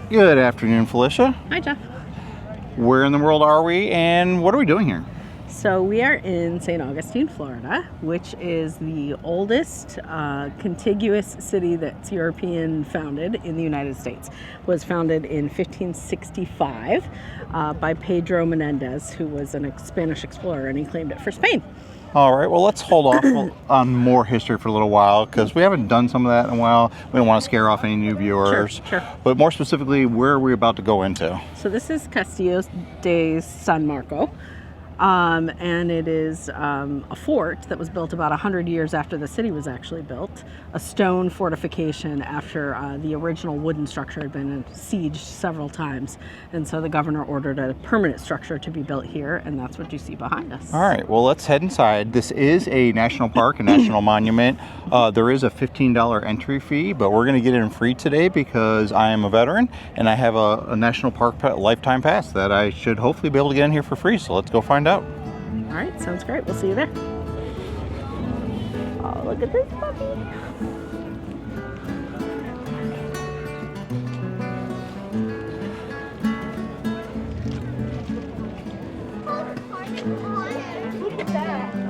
Good afternoon, Felicia. Hi, Jeff. Where in the world are we and what are we doing here? So we are in St. Augustine, Florida, which is the oldest contiguous city that's European founded in the United States. It was founded in 1565 by Pedro Menendez, who was a Spanish explorer, and he claimed it for Spain. All right, well, let's hold off on more history for a little while because we haven't done some of that in a while. We don't want to scare off any new viewers. Sure. But more specifically, where are we about to go into? So this is Castillo de San Marco. And it is a fort that was built about 100 years after the city was actually built, a stone fortification after the original wooden structure had been sieged several times. And so the governor ordered a permanent structure to be built here, and that's what you see behind us. All right, well, let's head inside. This is a national park, a national monument. There is a $15 entry fee, but we're going to get in free today because I am a veteran and I have a national park lifetime pass that I should hopefully be able to get in here for free. So let's go find out. All right, sounds great. We'll see you there. Oh, look at this puppy.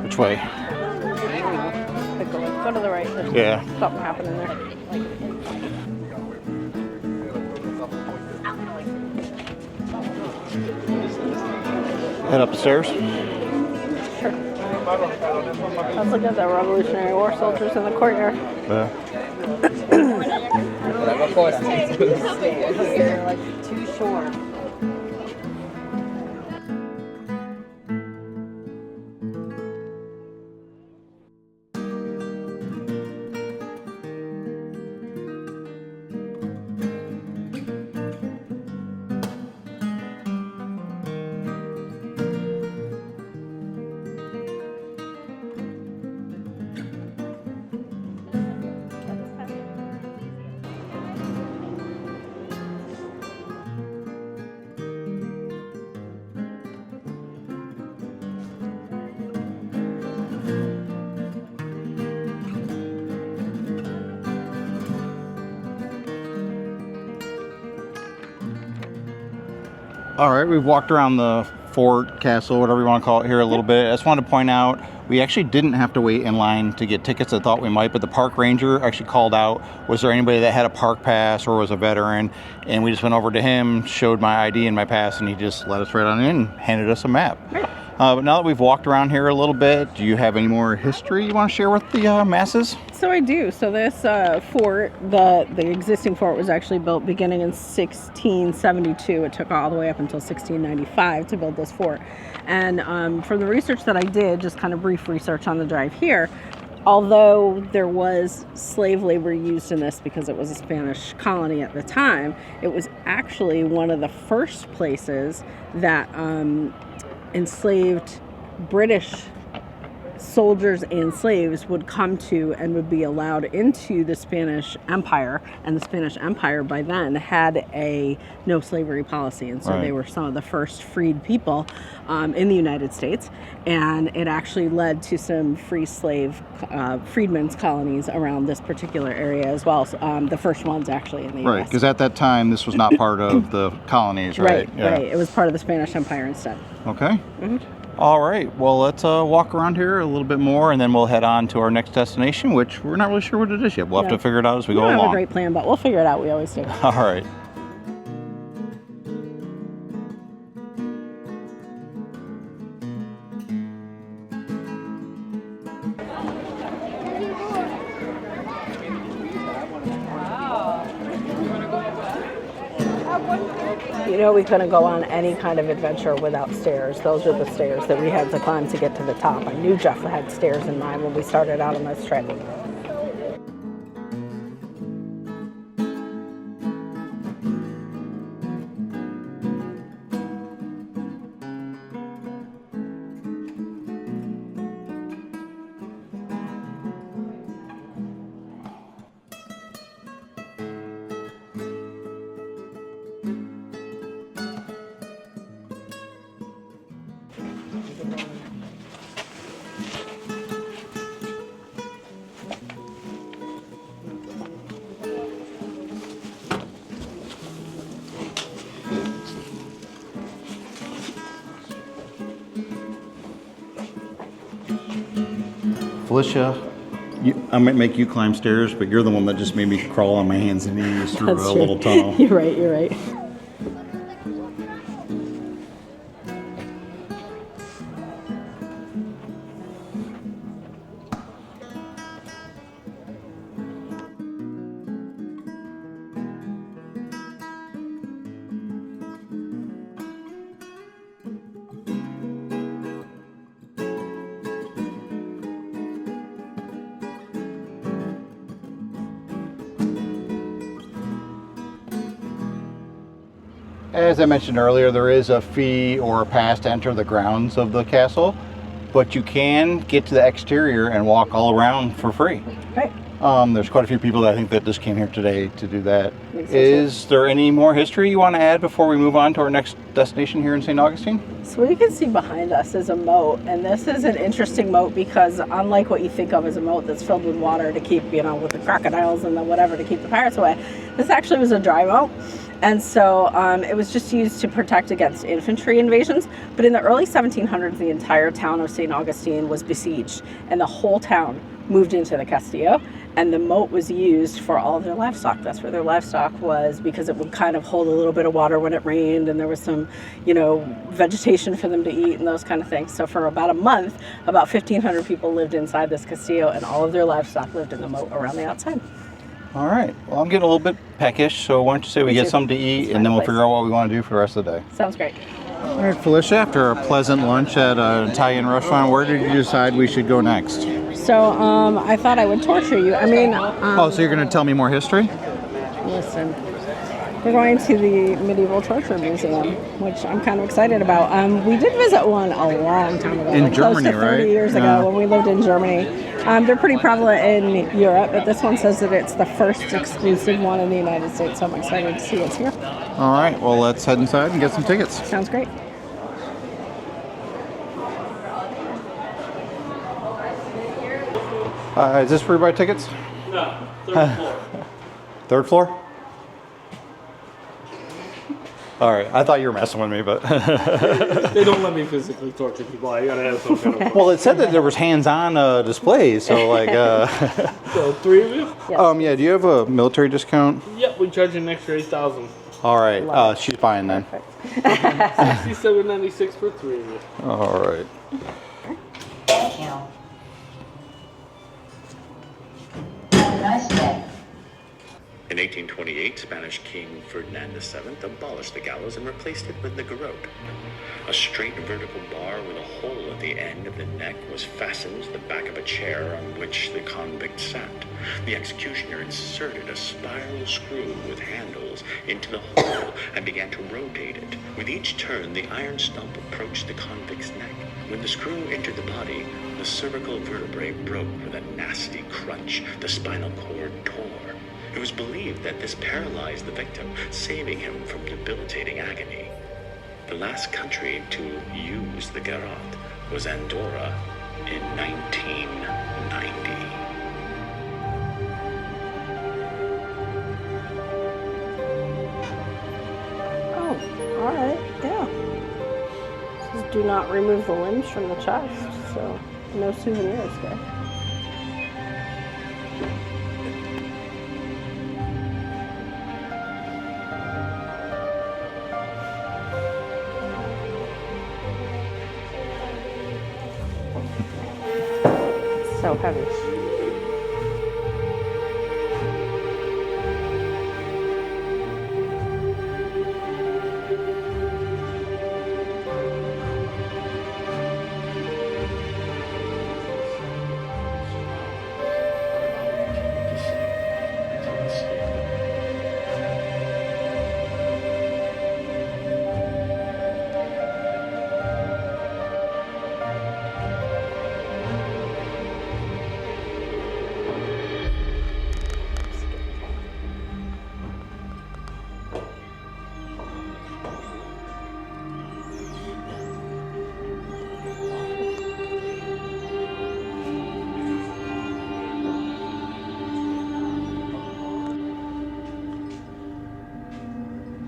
Which way? Go to the right. There's something happening there. Head up the stairs. Sure. Let's look at the Revolutionary War soldiers in the courtyard. Yeah. They're like too short. All right, we've walked around the fort, castle, whatever you want to call it here a little bit. I just wanted to point out, we actually didn't have to wait in line to get tickets. I thought we might, but the park ranger actually called out, was there anybody that had a park pass or was a veteran? And we just went over to him, showed my ID and my pass, and he just let us right on in and handed us a map. But now that we've walked around here a little bit, do you have any more history you want to share with the masses? So I do. So this fort, the existing fort was actually built beginning in 1672. It took all the way up until 1695 to build this fort. And from the research that I did, just kind of brief research on the drive here, although there was slave labor used in this because it was a Spanish colony at the time, it was actually one of the first places that enslaved British soldiers and slaves would come to and would be allowed into the Spanish Empire. And the Spanish Empire by then had a no slavery policy, and so they were some of the first freed people in the United States. And it actually led to some freedmen's colonies around this particular area as well. So, the first ones actually in the Right, U.S. because at that time this was not part of the colonies, right? Right. It was part of the Spanish Empire instead. Okay. All right, well, let's walk around here a little bit more, and then we'll head on to our next destination, which we're not really sure what it is yet. We'll have to figure it out as we go along. We don't have a great plan, but we'll figure it out. We always do. All right. You know, we couldn't go on any kind of adventure without stairs. Those are the stairs that we had to climb to get to the top. I knew Jeff had stairs in mind when we started out on this trip. Felicia, I might make you climb stairs, but you're the one that just made me crawl on my hands and knees through That's a true. little tunnel. You're right, you're right. As I mentioned earlier, there is a fee or a pass to enter the grounds of the castle, but you can get to the exterior and walk all around for free. Right. There's quite a few people that I think that just came here today to do that. Makes sense. Is there any more history you want to add before we move on to our next destination here in St. Augustine? So what you can see behind us is a moat, and this is an interesting moat because unlike what you think of as a moat that's filled with water to keep, with the crocodiles and the whatever to keep the pirates away, this actually was a dry moat. And so it was just used to protect against infantry invasions. But in the early 1700s, the entire town of St. Augustine was besieged, and the whole town moved into the Castillo. And the moat was used for all of their livestock. That's where their livestock was, because it would kind of hold a little bit of water when it rained, and there was some, vegetation for them to eat and those kind of things. So for about a month, about 1,500 people lived inside this Castillo, and all of their livestock lived in the moat around the outside. All right. Well, I'm getting a little bit peckish, so why don't you say we get something to eat, and then we'll figure out what we want to do for the rest of the day. Sounds great. All right, Felicia, after a pleasant lunch at an Italian restaurant, where did you decide we should go next? So I thought I would torture you. So you're going to tell me more history? Listen, we're going to the Medieval Torture Museum, which I'm kind of excited about. We did visit one a long time ago. In Germany, close to 30 right? years ago when we lived in Germany. They're pretty prevalent in Europe, but this one says that it's the first exclusive one in the United States, so I'm excited to see what's here. All right, well, let's head inside and get some tickets. Sounds great. Is this where you buy tickets? No, third floor. Third floor? All right, I thought you were messing with me, but... They don't let me physically torture people. I gotta have some kind of... Well, it said that there was hands-on displays, so like... So, three of you? Yeah, do you have a military discount? Yep, we charge an extra $8,000. All right, she's fine then. $67.96 for three of you. All right. Thank you. Have a nice day. In 1828, Spanish King Ferdinand VII abolished the gallows and replaced it with the garrote. A straight vertical bar with a hole at the end of the neck was fastened to the back of a chair on which the convict sat. The executioner inserted a spiral screw with handles into the hole and began to rotate it. With each turn, the iron stump approached the convict's neck. When the screw entered the body, the cervical vertebrae broke with a nasty crunch. The spinal cord tore. It was believed that this paralyzed the victim, saving him from debilitating agony. The last country to use the garrote was Andorra in 1990. Oh, all right, yeah. This is do not remove the limbs from the chest, so no souvenirs there. So heavy.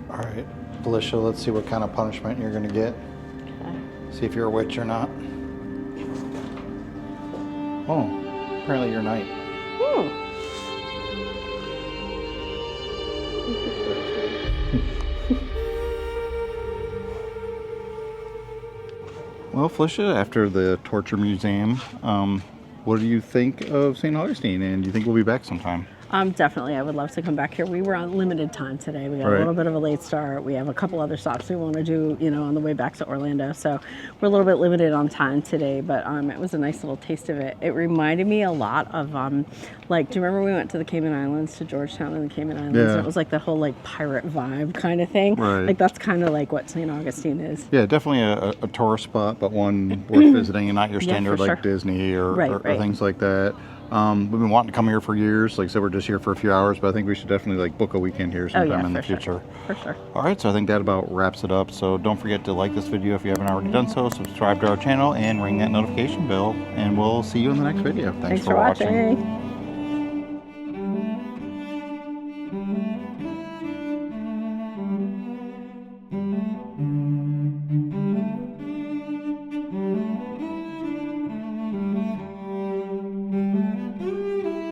All right, Felicia, let's see what kind of punishment you're going to get. Okay. See if you're a witch or not. Oh, apparently your night. Hmm. Well, Felicia, after the Torture Museum, what do you think of St. Augustine? And do you think we'll be back sometime? Definitely, I would love to come back here. We were on limited time today. We got a Right. little bit of a late start. We have a couple other stops we want to do, you know, on the way back to Orlando. So we're a little bit limited on time today, but it was a nice little taste of it. It reminded me a lot of, like, do you remember we went to the Cayman Islands, to Georgetown and the Cayman Islands? Yeah. And it was like the whole, like, pirate vibe kind of thing. Right. Like, that's kind of like what St. Augustine is. Yeah, definitely a tourist spot, but one worth visiting and not your Yeah, standard for like sure. Disney or, Right, or right. things like that. We've been wanting to come here for years. Like I said, we're just here for a few hours, but I think we should definitely like book a weekend here sometime in the for sure. future. For sure. All right, so I think that about wraps it up. So don't forget to like this video if you haven't already done so, subscribe to our channel, and ring that notification bell. And we'll see you in the next video. Thanks Thanks for watching.